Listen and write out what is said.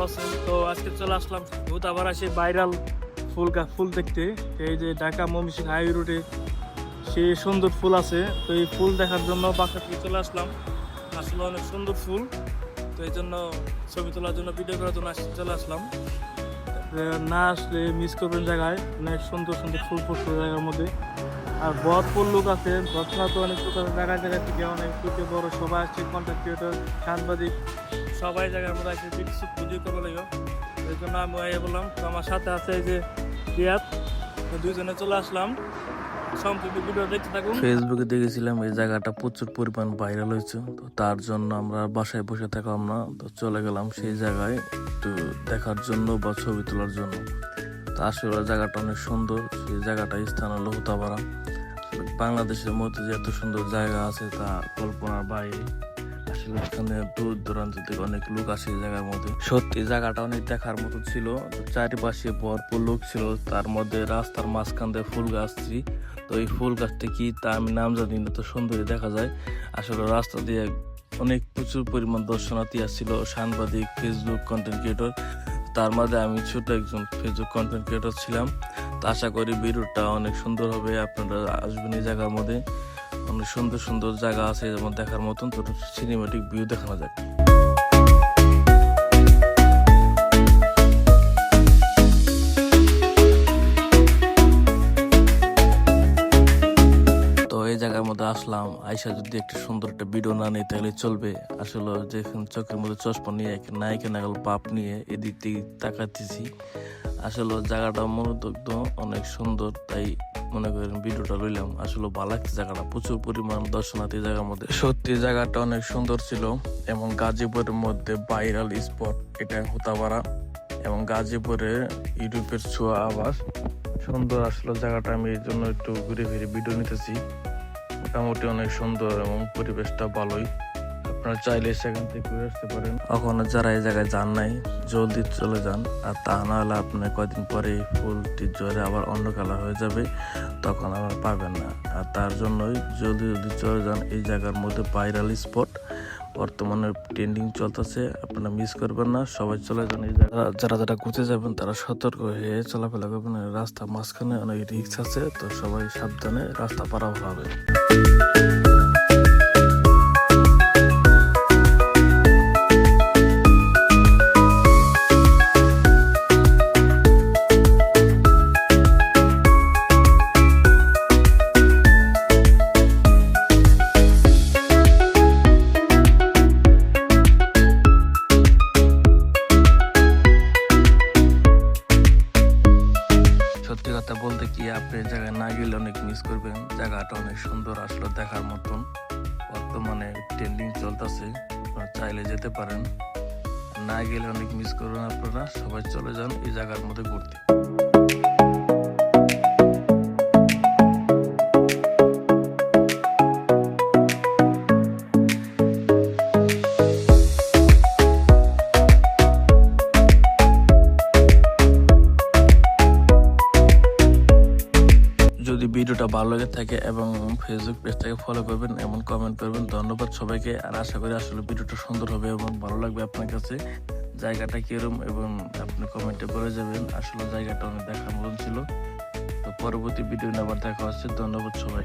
আছেন? তো আজকে চলে আসলাম আবার আসে ভাইরাল ফুল দেখতে। এই যে ঢাকা ময়মনসিংহ হাইওয়ে রোডে সেই সুন্দর ফুল আছে, তো এই ফুল দেখার জন্য বাসা থেকে চলে আসলাম। আসলে অনেক সুন্দর ফুল, তো এই জন্য ছবি তোলার জন্য, ভিডিও করার জন্য চলে আসলাম। না আসলে মিস করবেন, জায়গায় অনেক সুন্দর সুন্দর ফুল ফুটছে জায়গার মধ্যে। আর ভরপুর লোক আছে, ঘটনা তো অনেক লোক আছে, জায়গায় জায়গা থেকে অনেক লোকে বড় সবাই আসছে, কন্টেন্ট ক্রিয়েটর, সাংবাদিক, সবাই জায়গার মধ্যে আসছে ভিডিও করবো লাগবে। এই জন্য আমি বললাম, তো আমার সাথে আছে এই যে রিয়াদ, দুইজনে চলে আসলাম। সম্পূর্ণ ভিডিও দেখতে থাকুন। ফেসবুকে দেখেছিলাম এই জায়গাটা প্রচুর পরিমাণ ভাইরাল হয়েছে, তো তার জন্য আমরা বাসায় বসে থাকলাম না, তো চলে গেলাম সেই জায়গায় একটু দেখার জন্য বা ছবি তোলার জন্য। তো আসলে জায়গাটা অনেক সুন্দর, সেই জায়গাটা স্থান হলো হুতাপাড়া। বাংলাদেশের মধ্যে যে এত সুন্দর জায়গা আছে তা কল্পনার বাইরে। আসলে এখানে দূর দূরান্ত থেকে অনেক লোক আসে এই জায়গার মধ্যে। সত্যি জায়গাটা অনেক দেখার মতো ছিল, চারিপাশে ভরপুর লোক ছিল, তার মধ্যে রাস্তার মাঝখান দিয়ে ফুল গাছছি। তো এই ফুল গাছটা কি তা আমি নাম জানি না, তো সুন্দরই দেখা যায়। আসলে রাস্তা দিয়ে অনেক প্রচুর পরিমাণ দর্শনার্থী আসছিল, সাংবাদিক, ফেসবুক কন্টেন্ট ক্রিয়েটর। তার মধ্যে আমি ছোট একজন ফেসবুক কন্টেন্ট ক্রিয়েটর ছিলাম। তো আশা করি ভিডিওটা অনেক সুন্দর হবে, আপনারা আসবেন এই জায়গার মধ্যে। অনেক সুন্দর সুন্দর জায়গা আছে যেমন দেখার মতন, তো সিনেমেটিক ভিউ দেখানো যায়। এই জায়গার মধ্যে আসলাম, আইসা যদি একটা সুন্দর একটা ভিডিও না নেই তাহলে চলবে। আসলে যেখানে চোখের মধ্যে চশমা নিয়ে নায়িকা নাগাল পাপ নিয়ে এদিক থেকে তাকাতেছি। আসলে জায়গাটা মনোদগ্ধ, অনেক সুন্দর, তাই মনে করেন ভিডিওটা লইলাম। আসলে ভালো লাগছে জায়গাটা, প্রচুর পরিমাণ দর্শনার্থী জায়গার মধ্যে। সত্যি জায়গাটা অনেক সুন্দর ছিল এবং গাজীপুরের মধ্যে ভাইরাল স্পট এটা হুতাপাড়া, এবং গাজীপুরে ইউরোপের ছোঁয়া আবাস। সুন্দর আসলে জায়গাটা, আমি এই জন্য একটু ঘুরে ফিরে ভিডিও নিতেছি। মোটামুটি অনেক সুন্দর এবং পরিবেশটা ভালোই, আপনারা চাইলে সেখান থেকে ঘুরে আসতে পারেন। এখনো যারা এই জায়গায় যান নাই জলদি চলে যান, আর তা না হলে আপনার কয়েকদিন পরে ফুলটি জ্বরে আবার অন্য কালার হয়ে যাবে, তখন আবার পাবেন না। আর তার জন্যই জলদি জলদি চলে যান, এই জায়গার মধ্যে ভাইরাল স্পট বর্তমানে ট্রেন্ডিং চলতেছে, আপনারা মিস করবেন না, সবাই চলে যান এই জায়গা। যারা যারা ঘুরতে যাবেন তারা সতর্ক হয়ে চলাফেরা করবেন, রাস্তা মাঝখানে অনেক রিস্ক আছে, তো সবাই সাবধানে রাস্তা পারাপার হবে। সত্যি কথা বলতে কি, আপনি জায়গায় না গেলে অনেক মিস করবেন। জায়গাটা অনেক সুন্দর, আসলে দেখার মতন, বর্তমানে ট্রেন্ডিং চলতেছে, আপনারা চাইলে যেতে পারেন। না গেলে অনেক মিস করবেন আপনারা, সবাই চলে যান এই জায়গার মধ্যে ঘুরতে। যদি ভিডিওটা ভালো লেগে থাকে এবং ফেসবুক পেজটাকে ফলো করবেন এবং কমেন্ট করবেন। ধন্যবাদ সবাইকে, আর আশা করি আসলে ভিডিওটা সুন্দর হবে এবং ভালো লাগবে আপনার কাছে। জায়গাটা কিরম এবং আপনি কমেন্টে বলে যাবেন। আসলে জায়গাটা অনেক দেখার মতন ছিল। তো পরবর্তী ভিডিও আবার দেখা হচ্ছে। ধন্যবাদ সবাই।